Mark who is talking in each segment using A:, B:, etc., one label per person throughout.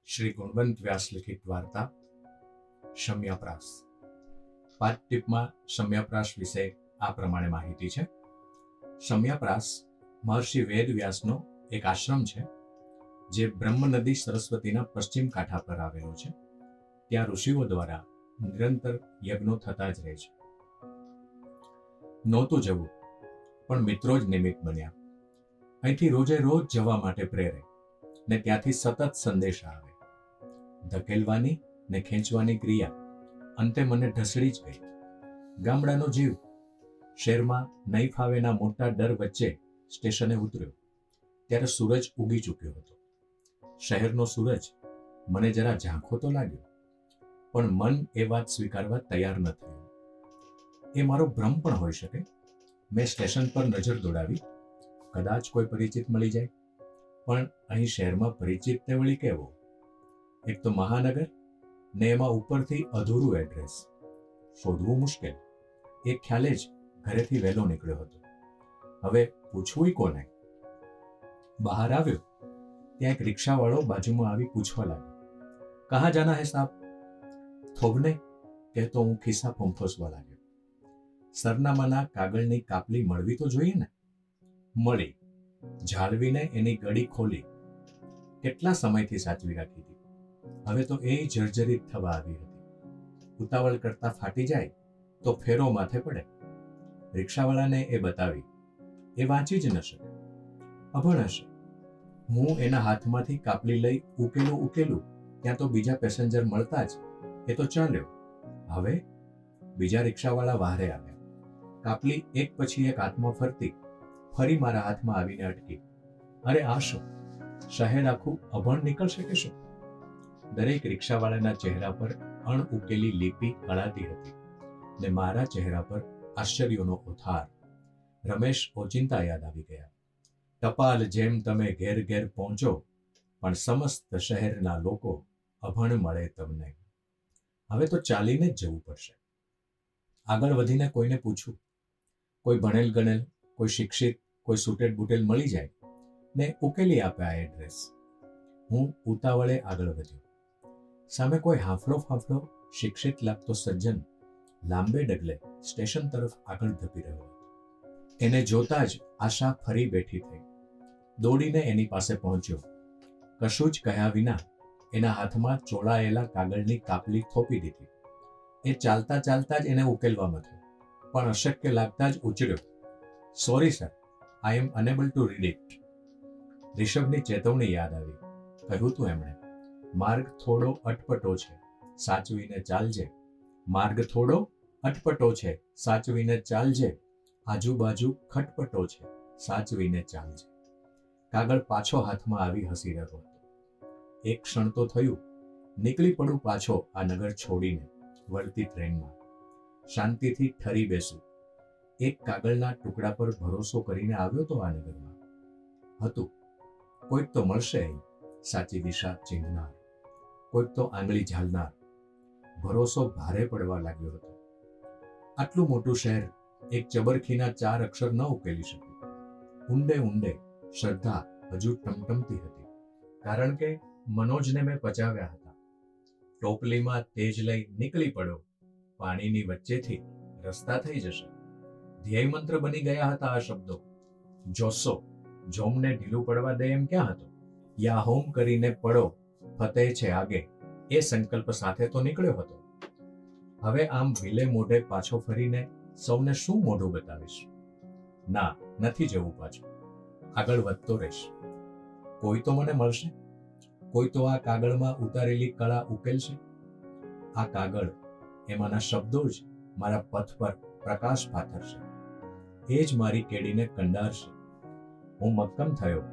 A: શ્રી ગુણવંત વ્યાસ લિખિત વાર્તા શમ્યાપ્રાસ. પાઠટીપમાં શમ્યાપ્રાસ વિશે આ પ્રમાણે માહિતી છે. શમ્યાપ્રાસ મહર્ષિ વેદ વ્યાસનો એક આશ્રમ છે, જે બ્રહ્મ નદી સરસ્વતીના પશ્ચિમ કાંઠા પર આવેલો છે. ત્યાં ઋષિઓ દ્વારા નિરંતર યજ્ઞો થતા જ રહે છે. નહોતું જવું, પણ મિત્રો જ નિમિત્ત બન્યા. અહીંથી રોજે રોજ જવા માટે પ્રેરે ને ત્યાંથી સતત સંદેશા આવે. ધકેલવાની ને ખેંચવાની ક્રિયા અંતે મને ઢસડી જ ગઈ. ગામડાનો જીવ શહેરમાં નહીં ફાવેના મોટા ડર વચ્ચે સ્ટેશને ઉતર્યો ત્યારે સૂરજ ઉગી ચૂક્યો હતો. શહેરનો સૂરજ મને જરા ઝાંખો તો લાગ્યો, પણ મન એ વાત સ્વીકારવા તૈયાર ન થયું. એ મારો ભ્રમ પણ હોઈ શકે. મેં સ્ટેશન પર નજર દોડાવી, કદાચ કોઈ પરિચિત મળી જાય. પણ અહીં શહેરમાં પરિચિત તે વળી કેવો? એક તો મહાનગર ને એમાં ઉપરથી અધૂરું એડ્રેસ. શોધવું મુશ્કેલ. એ ખ્યાલે જ ઘરેથી વહેલો નીકળ્યો હતો. હવે પૂછવું કોને? બહાર આવ્યો ત્યાં એક રિક્ષાવાળો બાજુમાં આવી પૂછવા લાગ્યો, કહા જાના હે સાહેબ? થોભને કહેતો હું ખિસ્સા ફંફોસવા લાગ્યો. સરનામાના કાગળની કાપલી મળવી તો જોઈએ ને. મળી. જાળવીને એની ગળી ખોલી. કેટલા સમયથી સાચવી રાખી હતી. હવે તો એ જર્જરિત થવા આવી હતી. ઉતાવળ કરતા ફાટી જાય તો ફેરો માથે પડે. રિક્ષાવાળાને એ બતાવી. એ વાંચી જ ન શકે. અભણ હશે. હું એના હાથમાંથી કાપલી લઈ ઉકેલું ત્યાં તો બીજા પેસેન્જર મળતા જ એ તો ચાલ્યો. હવે બીજા રિક્ષાવાળા વહારે આવ્યા. કાપલી એક પછી એક હાથમાં ફરતી ફરી મારા હાથમાં આવીને અટકી. અરે આ શું? શહેર આખું અભણ નીકળશે કે શું? દરેક રિક્ષાવાળાના ચહેરા પર અણઉકેલી લિપિ કળાતી હતી ને મારા ચહેરા પર આશ્ચર્યનો ઉથાર. રમેશ ઓચિંતા યાદ આવી ગયા. ટપાલ જેમ તમે ઘેર ઘેર પહોંચો, પણ સમસ્ત શહેરના લોકો અભણ મળે તમને. હવે તો ચાલીને જ જવું પડશે. આગળ વધીને કોઈને પૂછું. કોઈ ભણેલ ગણેલ, કોઈ શિક્ષિત, કોઈ સુટેડ બુટેલ મળી જાય ને ઉકેલી આપે આ એડ્રેસ. હું ઉતાવળે આગળ વધ્યો. સામે કોઈ હાંફળો શિક્ષિત લાગતો સજ્જન લાંબે ડગલે સ્ટેશન તરફ આગળ ધપી રહ્યો હતો. એને જોતા જ આશા ફરી બેઠી થઈ. દોડીને એની પાસે પહોંચ્યો. કશું જ કહ્યા વિના એના હાથમાં ચોળાયેલા કાગળની કાપલી થોપી દીધી. એ ચાલતા જ એને ઉકેલવામાં થયો, પણ અશક્ય લાગતા જ ઉચડ્યો. Sorry sir, I am unable to read it. રિષભની ચેતવણી યાદ આવી. કહ્યું તું એમણે, માર્ગ થોડો અટપટો છે, સાચવીને ચાલજે. માર્ગ થોડો અટપટો છે, સાચવીને ચાલજે. આજુબાજુ ખટપટો છે, સાચવીને ચાલજે. કાગળ પાછો હાથમાં આવી હસી રહ્યો હતો. એક ક્ષણ તો થયું નીકળી પડું પાછો આ નગર છોડીને વળતી ટ્રેનમાં. શાંતિથી ઠરી બેસું. એક કાગળના ટુકડા પર ભરોસો કરીને આવ્યો તો આ નગરમાં. હતું કોઈક તો મળશે અહીં સાચી દિશા ચીંધનાર, કોઈક તો આંગળી ઝાલનાર. ભરોસો ભારે પડવા લાગ્યો હતો. આટલું મોટું શહેર એક ચબરખીના 4 અક્ષર ન ઉકેલી શક્યું. ઊંડે શ્રદ્ધા હજુ ટમટમતી હતી, કારણ કે મનોજને મેં પચાવ્યા હતા. ટોપલીમાં તેજ લઈ નીકળી પડો. પાણીની વચ્ચેથી રસ્તા થઈ જશે. ધ્યેય મંત્ર બની ગયા હતા આ શબ્દો. જોસો જોમને ઢીલું પડવા દે એમ ક્યાં હતો? યા હોમ કરીને પડો, ફતેહ છે આગે, એ સંકલ્પ સાથે તો નીકળ્યો હતો. હવે આમ વિલે મોઢે પાછો ફરીને સૌને શું મોઢું બતાવીશ? ના, નથી જવું પાછું. આગળ વધતો રહીશ. કોઈ તો મને મળશે. કોઈ તો આ કાગળમાં ઉતારેલી કળા ઉકેલશે. આ કાગળ, એમાંના શબ્દો જ મારા પથ પર પ્રકાશ પાથરશે. એ જ મારી કેડીને કંડારશે. હું મક્કમ થયો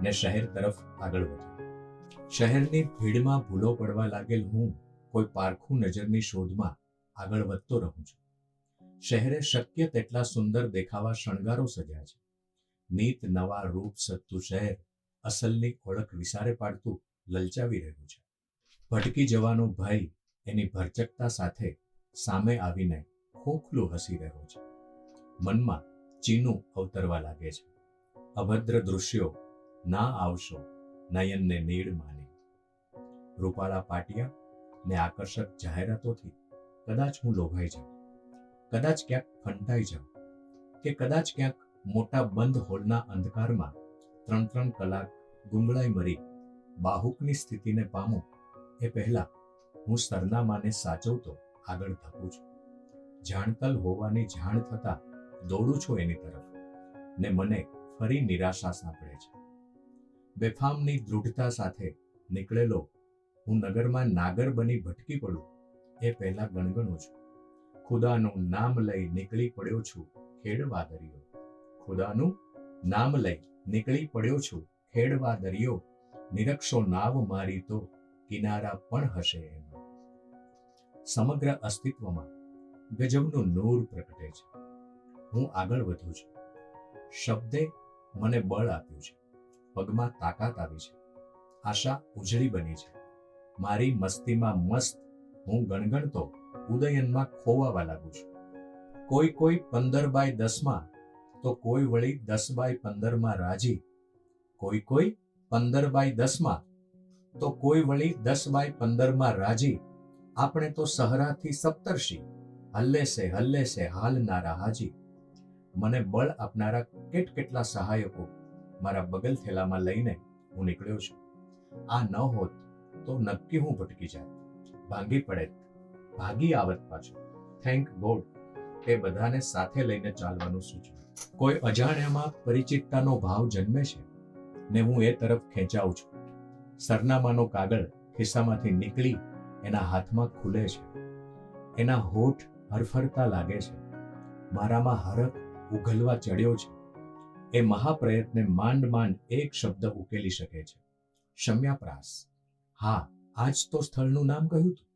A: ને શહેર તરફ આગળ વધ્યો. શહેરની ભીડમાં ભૂલો પડવા લાગેલ હું કોઈ પારખું નજરની શોધમાં આગળ વધતો રહું છું. શહેરે શક્ય તેટલા સુંદર દેખાવા શણગારો સજ્યા છે. નીત નવા રૂપ સજતું શહેર અસલની ઓળખ વિસારે પાડતું લલચાવી રહ્યું છે. ભટકી જવાનો ભય એની ભરચકતા સાથે સામે આવીને ખોખલું હસી રહ્યો છે. મનમાં ચીનું અવતરવા લાગે છે. અભદ્ર દૃશ્યો ના આવશો નયનને નીડ માની. રૂપાળા પાટિયા ને આકર્ષક જાહેરાતોથી કદાચ હું લોભાઈ જાઉં, કદાચ ક્યાંક ફંટાઈ જાઉં, કે કદાચ ક્યાંક મોટા બંધ હોલના અંધકારમાં 3 કલાક ગુંગળાઈ મરી બાહુકની સ્થિતિને પામું એ પહેલા હું સરનામાને સાચવતો આગળ ધપું છું. જાણતલ હોવાની જાણ થતા દોડું છું એની તરફ, ને મને ફરી નિરાશા સાંપડે છે. બેફામની દૃઢતા સાથે નીકળેલો હું નગરમાં નાગર બની ભટકી પડું એ પહેલા ગણગણું છું. ખુદાનું નામ લઈ નીકળી પડ્યો છું ખેડવા દરિયો. ખુદાનું નામ લઈ નીકળી પડ્યો છું ખેડવા દરિયો. નિરક્ષો નાવ મારી તો કિનારા પણ હશે એમાં. સમગ્ર અસ્તિત્વમાં ગજબનું નૂર પ્રગટે છે. હું આગળ વધું છું. શબ્દે મને બળ આપ્યું છે, પગમાં તાકાત આવી છે, આશા ઉજળી બની છે. મારી મસ્તીમાં મસ્ત હું ગણગણતો ઉદયનમાં ખોવાવા લાગુ છું. કોઈ 15x10 તો કોઈ વળી 10x15 રાજી. કોઈ 15x10 તો કોઈ વળી 10x15 રાજી. આપણે તો સહરાથી સપ્તર્ષિ હલ્લે સે હાલનારા હાજી. મને બળ આપનારા કેટલા સહાયકો મારા બગલ થેલામાં લઈને હું નીકળ્યો છું. આ ન હોત તો નક્કી હું ભટકી જાત, ભાંગી પડેત, ભાગી આવત પાછો. થેન્ક ગોડ એ બધાને સાથે લઈને ચાલવાનું સૂચવ્યું. કોઈ અજાણ્યામાં પરિચિતતાનો ભાવ જન્મે છે ને હું એ તરફ ખેંચાઉં છું. સરનામાનો કાગળ ખિસ્સામાંથી નીકળી એના હાથમાં ખુલે છે. એના હોઠ હરફરતા લાગે છે. મારામાં હરખ ઉઘલવા ચડ્યો છે. એ મહાપ્રયત્ને માંડ એક શબ્દ ઉકેલી શકે છે. શમ્યાપ્રાસ. હા, આજ તો સ્થળનું નામ કહ્યું હતું.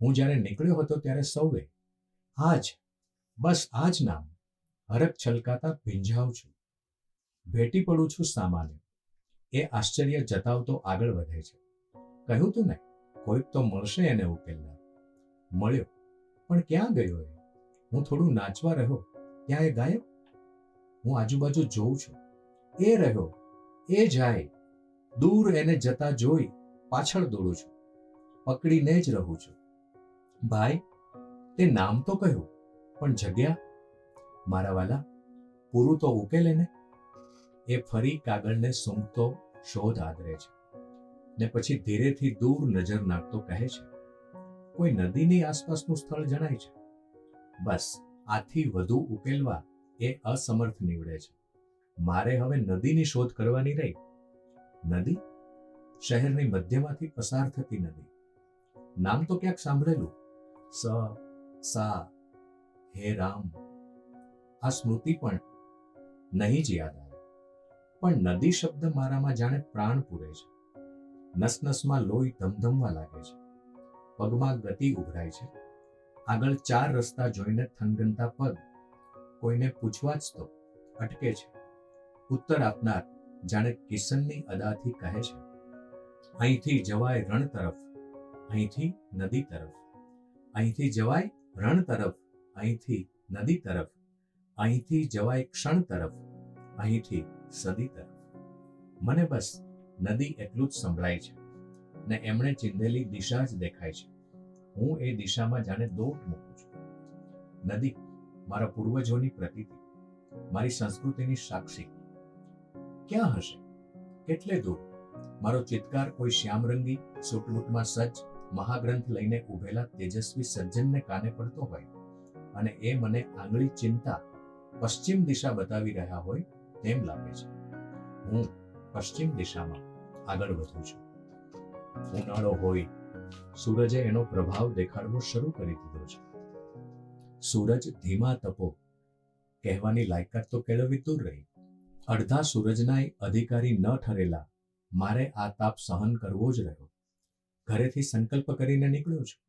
A: હું જ્યારે નીકળ્યો હતો ત્યારે સૌએ બસ આજ નામ હરખ છલકાતા ભીંજાઉં છું. ભેટી પડું છું સામાન્ય. એ આશ્ચર્ય જતાવતો આગળ વધે છે. કહ્યું તું ને, કોઈક તો મળશે એને ઉકેલનાર. મળ્યો, પણ ક્યાં ગયો એ? હું થોડું નાચવા રહ્યો ત્યાં એ ગાયબ. હું આજુબાજુ જોઉં છું. એ રહ્યો, એ જાય. દૂર એને જતા જોઈ પાછળ દોડું છું. પકડીને જ રહું છું. ભાઈ, તે નામ તો કહ્યું, પણ જગ્યા? મારા વાલા, પૂરું તો ઉકેલે ને. એ ફરી કાગળને સૂંઘતો શોધ આદરે છે ને પછી ધીરેથી દૂર નજર નાખતો કહે છે, કોઈ નદીની આસપાસનું સ્થળ જણાય છે. બસ આથી વધુ ઉકેલવા એ અસમર્થ નીવડે છે. મારે હવે નદીની શોધ કરવાની રહી. નદી? શહેરની મધ્યમાંથી પસાર થતી નદી. નામ તો ક્યાંક સાંભળેલું. સા હે રામ. આ સ્મૃતિ પણ નહીં જ યાદ આવે. પણ નદી શબ્દ મારામાં જાણે પ્રાણ પૂરે છે. નસનસમાં લોહી ધમધમવા લાગે છે. પગમાં ગતિ ઉભરાય છે. આગળ 4 રસ્તા જોઈને થનગનતા પગ કોઈને પૂછવા જ તો અટકે છે. ઉત્તર આપનાર જાણે કિસનની અદાથી કહે છે, અહીંથી જવાય રણ તરફ, અહીંથી નદી તરફ. અહીંથી જવાય રણ તરફ, અહીંથી નદી તરફ. અહીંથી જવાય ક્ષણ તરફ, અહીંથી સદી તરફ. મને બસ નદી એટલું જ સંભળાય છે ને એમણે ચીંધેલી દિશા જ દેખાય છે. હું એ દિશામાં જાણે દોટ મૂકું છું. નદી મારા પૂર્વજોની પ્રતીતિ, મારી સંસ્કૃતિની સાક્ષી. ક્યાં હશે? કેટલે દૂર મારો ચિત્કાર કોઈ શ્યામરંગી સૂટબૂટમાં સજ્જ મહાગ્રંથ લઈને ઉભેલા તેજસ્વી સજ્જનને કાને પડતો હોય અને એ મને આંગળી ચિંતા પશ્ચિમ દિશા બતાવી રહ્યા હોય તેમ લાગે છે. હું પશ્ચિમ દિશામાં આગળ વધું છું. ઉનાળો હોય, સૂરજે એનો પ્રભાવ દેખાડવો શરૂ કરી દીધો છે. સૂરજ ધીમા તપો કહેવાની લાયકાત તો કેળવવી દૂર રહી. અડધા સૂરજનાય અધિકારી ન ઠરેલા મારે આ તાપ સહન કરવો જ રહ્યો. ઘરેથી સંકલ્પ કરીને નીકળ્યો છું.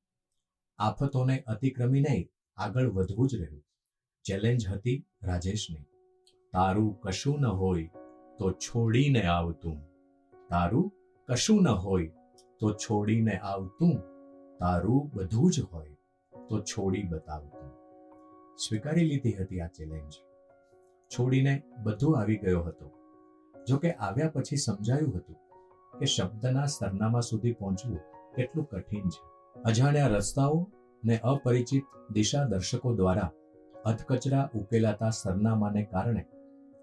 A: આફતોને અતિક્રમીને આગળ વધવું જ રહ્યું. ચેલેન્જ હતી રાજેશની. તારું કશું ન હોય તો છોડીને આવતું. તારું કશું ન હોય તો છોડીને આવતું. તારું બધું જ હોય તો છોડી બતાવતું. સ્વીકારી લીધી હતી આ ચેલેન્જ. છોડીને બધું આવી ગયો હતો. જોકે આવ્યા પછી સમજાયું હતું કે શબ્દના સરનામા સુધી પહોંચવું કેટલું કઠિન છે. અજાણ્યા રસ્તાઓ ને અપરિચિત દિશા દર્શકો દ્વારા અધકચરા ઉકેલાતા સરનામાને કારણે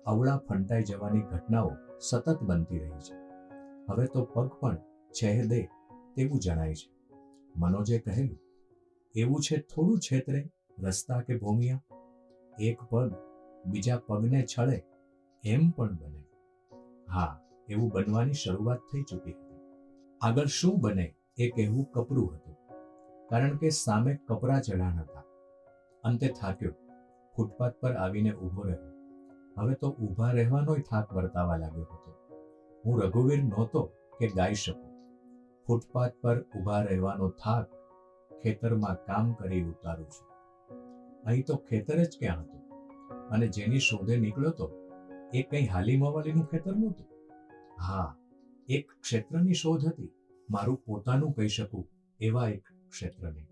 A: અવળા ફંટાઈ જવાની ઘટનાઓ સતત બનતી રહી છે. હવે તો પગ પણ છેહ દે તેવું જણાય છે. મનોજે કહેલું, એવું છે થોડું છેતરે રસ્તા કે ભૂમિયા, એક પગ બીજા પગને છળે એમ પણ બને. હા, એવું બનવાની શરૂઆત થઈ ચૂકી હતી. આગળ શું બને એ કહેવું કપરું હતું, કારણ કે સામે કપરા ચઢાણ હતા. અંતે થાક્યો, ફૂટપાથ પર આવીને ઊભો રહ્યો. હવે તો ઊભા રહેવાનોય થાક વર્તાવા લાગ્યો હતો. હું રઘુવીર નહોતો કે ગાઈ શકું. ફૂટપાથ પર ઊભા રહેવાનો થાક ખેતરમાં કામ કરી ઉતારું છું. અહીં તો ખેતર જ ક્યાં હતું, અને જેની શોધે નીકળ્યો તો એ કંઈ હાલી મવાલીનું ખેતર નહોતું. હા, એક ક્ષેત્રની શોધ હતી, મારું પોતાનું કહી શકું એવા એક ક્ષેત્રની,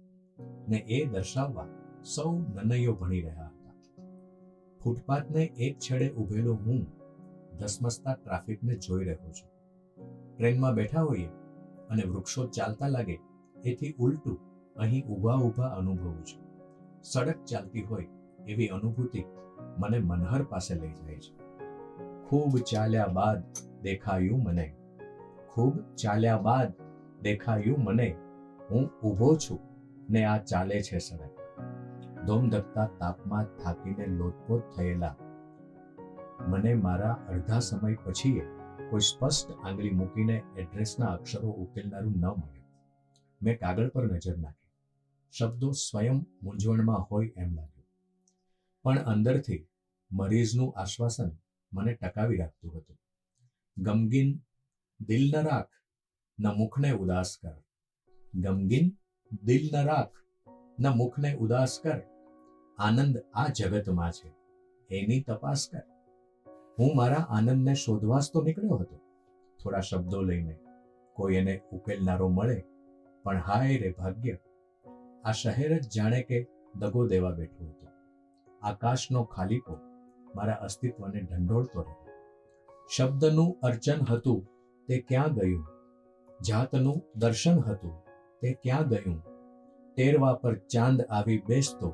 A: ને એ દર્શાવવા સૌ નનૈયો ભણી રહ્યા હતા. ફૂટપાથને એક છેડે ઊભેલો હું ધસમસતા ટ્રાફિકને જોઈ રહ્યો છું. ટ્રેનમાં બેઠા હોઈએ અને વૃક્ષો ચાલતા લાગે એથી ઉલટું અહીં ઊભા ઊભા અનુભવું છું. સડક ચાલતી હોય એવી અનુભૂતિ મને મનહર પાસે લઈ જાય છે. ખૂબ ચાલ્યા બાદ દેખાયું મને, ખૂબ ચાલ્યા બાદ દેખાયું મને, હું ઊભો છું ને આ ચાલે છે સડક. ધોમધકતા તાપમાં થાકીને લોતપોત થયેલા મને મારા અડધા સમય પછી કોઈ સ્પષ્ટ આંગળી મૂકીને એડ્રેસના અક્ષરો ઉકેલનારું ન મળ્યું. મેં કાગળ પર નજર નાખી. શબ્દો સ્વયં મૂંઝવણમાં હોય એમ લાગ્યું, પણ અંદરથી મરીઝનું આશ્વાસન મને ટકાવી રાખતું હતું. ગમગીન દિલ ન રાખ, ન મુખને ઉદાસ કર. ગમગીન દિલ ન રાખ, ન મુખને ઉદાસ કર. આનંદ આ જગતમાં છે, એની તપાસ કર. હું મારા આનંદને શોધવા જ તો નીકળ્યો હતો, થોડા શબ્દો લઈને. કોઈ એને ઉકેલનારો મળે, પણ હાય રે ભાગ્ય, આ શહેર જ જાણે કે દગો દેવા બેઠું હતું. આકાશનો ખાલીપો મારા અસ્તિત્વને ઢંઢોળતો રહ્યો. શબ્દનું અર્ચન હતું તે ક્યાં ગયું, જાતનું દર્શન હતું તે ક્યાં ગયું. ટેરવા પર ચાંદ આવી બેસતો,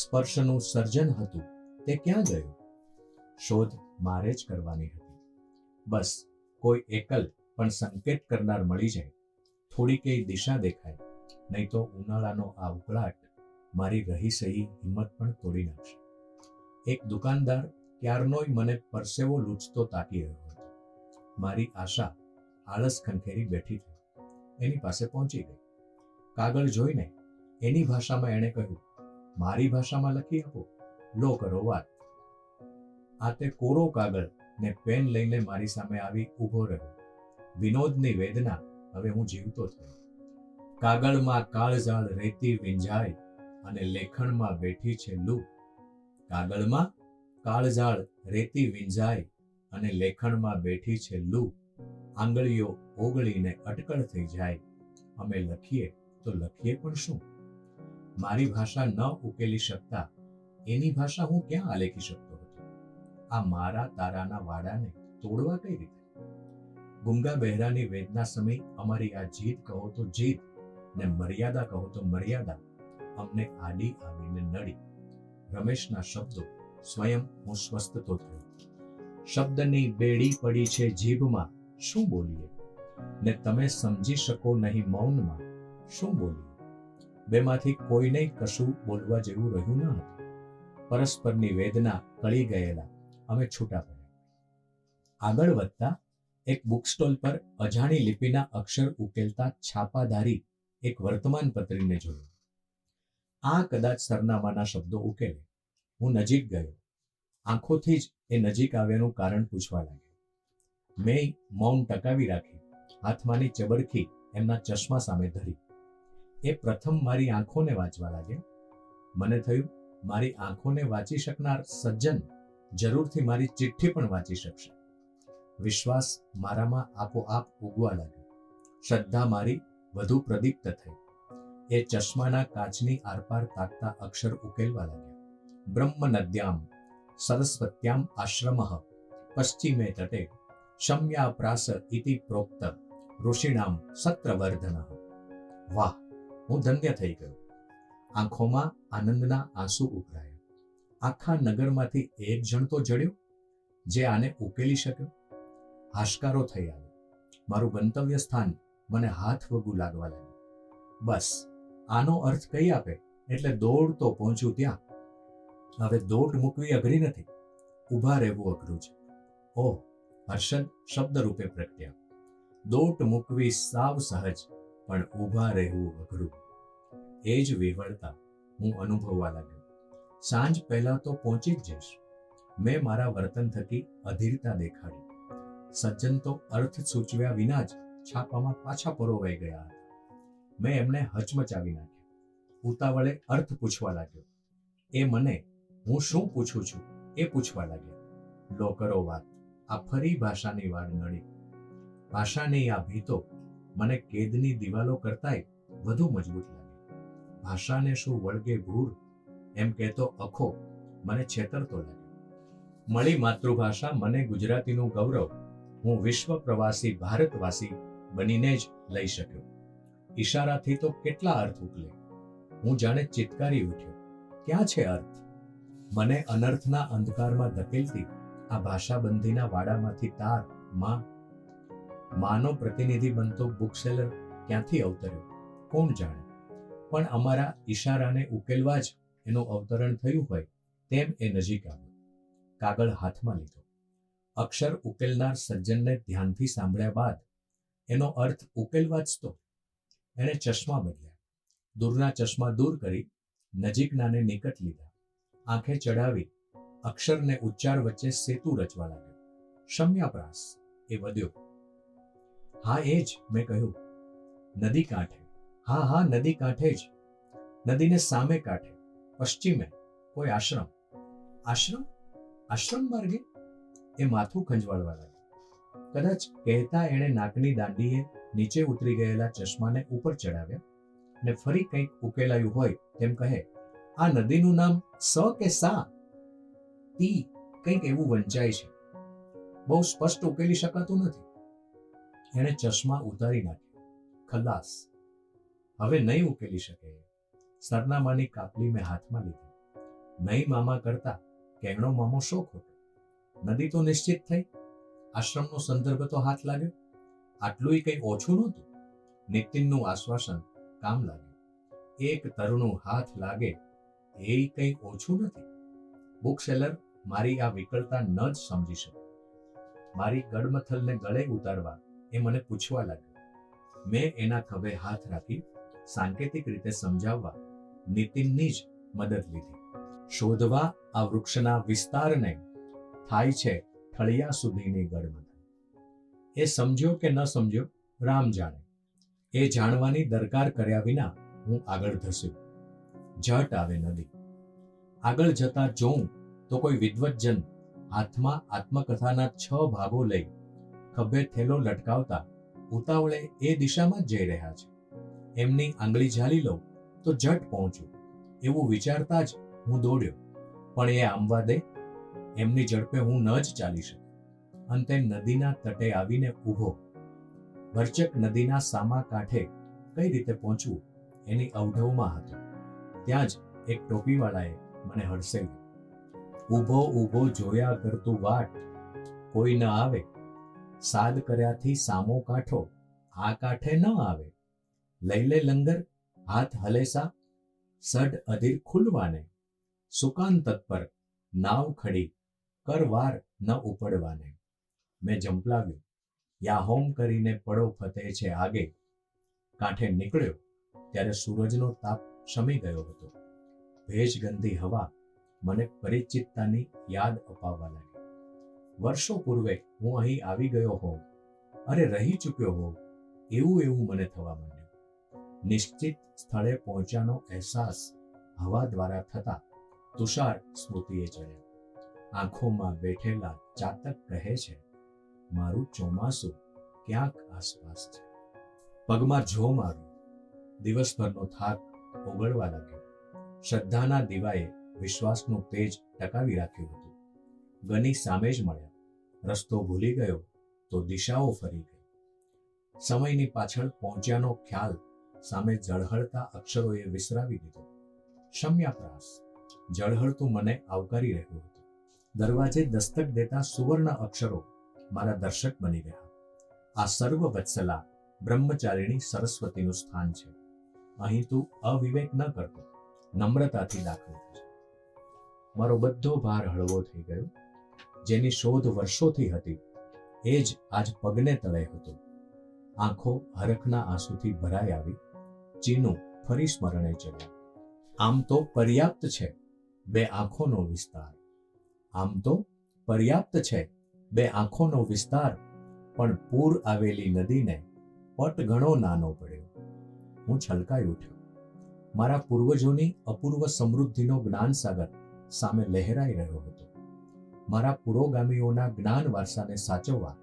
A: સ્પર્શનું સર્જન હતું તે ક્યાં ગયું. શોધ મારે જ કરવાની હતી. બસ કોઈ એકલ પણ સંકેત કરનાર મળી જાય, થોડી કઈ દિશા દેખાય, નહીં તો ઉનાળાનો આ ઉકળાટ મારી રહી સહી હિંમત પણ તોડી નાખશે. એક દુકાનદાર ક્યારનોય મને પરસેવો લૂછતો તાકી રહ્યો હતો. મારી આશા આળસ ખંખેરી બેઠી થઈ. એની પાસે પહોંચી ગઈ. કાગળ જોઈને એની ભાષામાં એણે કહ્યું, મારી ભાષામાં લખી આપો, લો કરો વાત. આ તે કોરો કાગળ ને પેન લઈને મારી સામે આવી ઊભો રહ્યો. વિનોદની વેદના હવે હું જીવતો થયો. કાગળમાં કાળઝાળ રેતી વિંજાય અને લેખણમાં બેઠી છે લૂ. કાગળમાં કાળઝાળ રેતી વિંજાય અને લેખણમાં બેઠી છે લૂ. આંગળીઓ ઓગળીને અટકળ થઈ જાય, અમે લખીએ તો લખીએ પણ શું. મારી ભાષા ન ઉકેલી શકતા એની ભાષા હું ક્યાં આલેખી શકતો હતો. આ મારા તારાના વાડાને તોડવા કઈ રીતે. ગુંગા બહેરાની વેદના સમય અમારી આ જીત કહો તો જીત, ને મર્યાદા કહો તો મર્યાદા અમને આડી આવીને નડી. રમેશના શબ્દો સ્વયં હું સ્વસ્થ તો થયો. શબ્દની બેડી પડી છે જીભમાં, શું બોલીએ, ને તમે સમજી શકો નહીં મૌનમાં, શું બોલીએ. બેમાંથી કોઈને કશું બોલવા જેવું રહ્યું ન હતું. પરસ્પરની વેદના કળી ગયેલા અમે છૂટા પડ્યા. આગળ વધતા એક બુક સ્ટોલ પર અજાણી લિપિના અક્ષર ઉકેલતા છાપાધારી એક વર્તમાન પત્રીને જોયું. આ કદાચ સરનામાના શબ્દો ઉકેલે. હું નજીક ગયો. આંખોથી જ એ નજીક આવ્યાનું કારણ પૂછવા લાગ્યા. મેં મૌન ટકાવી રાખી હાથમાંની ચબરખી એમના ચશ્મા સામે ધરી. એ પ્રથમ મારી આંખોને વાંચવા લાગ્યા. મને થયું, મારી આંખોને વાંચી શકનાર સજ્જન જરૂરથી મારી ચિઠ્ઠી પણ વાંચી શકશે. વિશ્વાસ મારામાં આપોઆપ ઉગવા લાગ્યો. શ્રદ્ધા મારી વધુ પ્રદીપ્ત થઈ. એ ચશ્માના કાચની આરપાર તાકતા અક્ષર ઉકેલવા લાગ્યા. બ્રહ્મ નદ્યામ સરસ્વત્યામ આશ્રમઃ પશ્ચિમે તટે શમ્યા પ્રાસ ઇતિ પ્રોક્ત ઋષિણામ સત્રવર્ધનઃ. વાહ, હું ધન્ય થઈ ગયો. આંખોમાં આનંદના આંસુ ઉભરાયા. આખા નગરમાંથી એક જણ તો જડ્યો જે આને ઉકેલી શક્યો. હાશકારો થઈ આવ્યો. મારું ગંતવ્ય સ્થાન મને હાથ વગું લાગવા લાગ્યું. બસ આનો અર્થ કઈ આપે એટલે દોડતો પહોંચું ત્યાં. હવે દોડ મૂકવી અઘરી નથી, ઊભા રહેવું અઘરું છે. ઓહ, હર્ષદ શબ્દ રૂપે પ્રગટ્યા. દોટ મૂકવી સાવ સહજ, પણ ઊભા રહેવું અઘરું. એ જ વિહવળતા હું અનુભવવા લાગ્યો. સાંજ પહેલા તો પહોંચી જ જઈશ. મેં મારા વર્તન થકી અધીરતા દેખાડી. સજ્જન તો અર્થ સૂચવ્યા વિના જ છાપામાં પાછા પરોવાઈ ગયા હતા. મેં એમને હચમચાવી નાખ્યા. ઉતાવળે અર્થ પૂછવા લાગ્યો. એ મને હું શું પૂછું છું એ પૂછવા લાગ્યા. લો કરો વાત, આ ફરી ભાષાની વાડ નડી. ભાષાની આ ભીતો મને કેદની દિવાલો કરતાંય વધુ મજબૂત લાગી. ભાષાને શું વળગે ભૂર એમ કહેતો અખો મને છેતરતો લાગ્યો. મળી માતૃભાષા મને ગુજરાતીનું ગૌરવ હું વિશ્વ પ્રવાસી ભારતવાસી બનીને જ લઈ શક્યો. ઈશારાથી તો કેટલા અર્થ ઉકલે. હું જાણે ચિત્કારી ઉઠ્યો. ક્યાં છે અર્થ? મને અનર્થના અંધકારમાં ધકેલતી આ ભાષાબંધીના વાડામાંથી તાર માનો પ્રતિનિધિ બનતો બુકસેલર ક્યાંથી અવતર્યો કોણ જાણે. પણ અમારા ઈશારાને ઉકેલવા જ એનું અવતરણ થયું હોય તેમ એ નજીક આવ્યો. કાગળ હાથમાં લીધો. અક્ષર ઉકેલનાર સજ્જનને ધ્યાનથી સાંભળ્યા બાદ એનો અર્થ ઉકેલવા જ તો. એણે ચશ્મા બદલ્યા. દૂરના ચશ્મા દૂર કરી નજીકનાને નિકટ લીધા. આંખે ચડાવી અક્ષરને ઉચ્ચાર વચ્ચે સેતુ રચવા લાગ્યો. શમ્યાપ્રાસ એ વધ્યો. હા એ જ, મેં કહ્યું. નદી કાંઠે. હા નદી કાંઠે જ. નદીને સામે કાંઠે પશ્ચિમે કોઈ આશ્રમ. આશ્રમ માર્ગે? એ માથું ખંજવાળવા લાગ્યું. કદાચ કહેતા એણે નાકની દાંડીએ નીચે ઉતરી ગયેલા ચશ્માને ઉપર ચડાવ્યા ને ફરી કંઈક ઉકેલાયું હોય તેમ કહે, આ નદીનું નામ સ કે સા? તી કંઈક એવું વંચાય છે. બહુ સ્પષ્ટ ઉકેલી શકાતું નથી. એણે ચશ્મા ઉતારી નાખ્યા. ખલાસ. હવે નહીં ઉકેલી શકે. સરનામાની કાપલી મેં હાથમાં લીધી. નહીં મામા કરતા કેણો મામો શો ખોટો. નદી તો નિશ્ચિત થઈ. આશ્રમનો સંદર્ભ તો હાથ લાગ્યો. આટલું કંઈ ઓછું નહોતું. નિતિનનું આશ્વાસન કામ લાગ્યું. એક તરુણું હાથ લાગે એ કંઈ ઓછું નથી. બુકસેલર મારી આ વિકળતા ન જ સમજી શકે. મારી ગડમથલને ગળે ઉતારવા એ મને પૂછવા લાગ્યો. મેં એના ખભે હાથ રાખી સાંકેતિક રીતે સમજાવવા નિતિનની જ મદદ લીધી. શોધવા આ વૃક્ષના વિસ્તારને થાય છે ઠળિયા સુધીની ગડમથલ. એ સમજ્યો કે ન સમજ્યો રામ જાણે. એ જાણવાની દરકાર કર્યા વિના હું આગળ ધસ્યો. જટ આવે નદી. આગળ જતા જોઉં તો કોઈ વિદ્વજ્જન હાથમાં આત્મકથાના 6 ભાગો લઈ ખભે થેલો લટકાવતા ઉતાવળે એ દિશામાં જ જઈ રહ્યા છે. એમની આંગળી ઝાલી લઉં તો જટ પહોંચું એવું વિચારતા જ હું દોડ્યો. પણ એ આંબવા દે. એમની ઝડપે હું ન જ ચાલી શક્યો. અંતે નદીના તટે આવીને ઊભો. ભરચક નદીના સામા કાંઠે કઈ રીતે પહોંચવું એની અવઢવમાં હતો. ત્યાં જ એક ટોપીવાળાએ મને હડસેલ્યો. ઊભો જોયા કરતું વાટ કોઈ ન આવે. સાદ કર્યાથી સામો કાંઠો આ કાંઠે ન આવે. લઈ લે લંગર હાથ હલેસા સડ અધીર ખુલવાને. સુકાન તત્પર નાવ ખડી કરવાર ન ઉપડવાને. મેં જંપલાવ્યું. યાહોમ કરીને પડો ફતે છે આગે. કાંઠે નીકળ્યો ત્યારે સૂરજનો તાપ શમી ગયો હતો. ભેજગંધી હવા મને પરિચિતતાની યાદ અપાવવા લાગી. વર્ષો પૂર્વે હું અહીં આવી ગયો હોઉં, અરે રહી ચૂક્યો હોઉં એવું મને થવા માંડ્યું. નિશ્ચિત સ્થળે પહોંચ્યાનો અહેસાસ હવા દ્વારા થતા તુષાર સ્મૃતિએ ચડ્યા. આંખોમાં બેઠેલા ચાતક કહે છે, મારું ચોમાસું ક્યાંક આસપાસ છે. પગમાં જોમ આવ્યું. દિવસભરનો થાક ઓગળવા લાગ્યો. શ્રદ્ધાના દીવાએ વિશ્વાસનું તેજ ટકાવી રાખ્યું હતું. ગની સામે જ મળ્યા. રસ્તો ભૂલી ગયો તો દિશાઓ ફરી ગઈ. સમયની પાછળ પહોંચ્યાનો ખ્યાલ સામે ઝળહળતા અક્ષરોએ વિસરાવી દીધો. શમ્યાપ્રાસ. ઝળહળતું મને આવકારી રહ્યું હતું. દરવાજે દસ્તક દેતા સુવર્ણ અક્ષરો મારા દર્શક બની રહ્યા. આ સર્વ વત્સલા બ્રહ્મચારિણી સરસ્વતીનું સ્થાન છે. અહીં તું અવિવેક ન કરતો, નમ્રતાથી દાખલ થશે. મારો બધો ભાર હળવો થઈ ગયો. જેની શોધ વર્ષોથી હતી એ જ આજ પગને તળે હતું. આંખો હરખના આંસુથી ભરાઈ આવી. ચીનું ફરી સ્મરણે ચડ્યા. આમ તો પર્યાપ્ત છે બે આંખોનો વિસ્તાર. આમ તો પર્યાપ્ત છે બે આંખોનો વિસ્તાર, પણ પૂર આવેલી નદીને પટ ઘણો નાનો પડ્યો. હું છલકાઈ ઉઠ્યો. મારા પૂર્વજોની અપૂર્વ સમૃદ્ધિનો જ્ઞાનસાગર સામે લહેરાઈ રહ્યો હતો. મારા પુરોગામીઓના જ્ઞાન વારસાને સાચવવા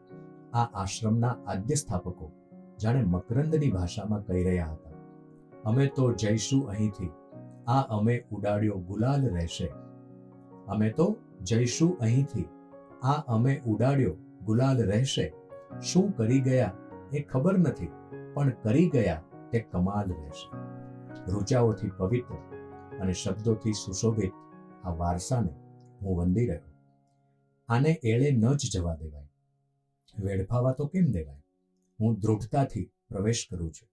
A: આ આશ્રમના આદ્ય સ્થાપકો જાણે મકરંદની ભાષામાં કહી રહ્યા હતા, અમે તો જઈશું અહીંથી, આ અમે ઉડાડ્યો ગુલાલ રહેશે. અમે તો જઈશું અહીંથી, આ અમે ઉડાડ્યો ગુલાલ રહેશે. શું કરી ગયા એ ખબર નથી, પણ કરી ગયા તે કમાલ રહેશે. ઋચાઓથી પવિત્ર અને શબ્દોથી સુશોભિત આ વારસાને હું વંદી રહ્યો. આને એળે ન જ જવા દેવાય. વેડફાવા તો કેમ દેવાય? હું દૃઢતાથી પ્રવેશ કરું છું.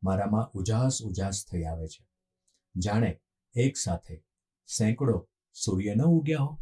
A: મારામાં ઉજાસ ઉજાસ થઈ આવે છે, જાણે એક સાથે સેંકડો સૂર્ય ન ઉગ્યા હો.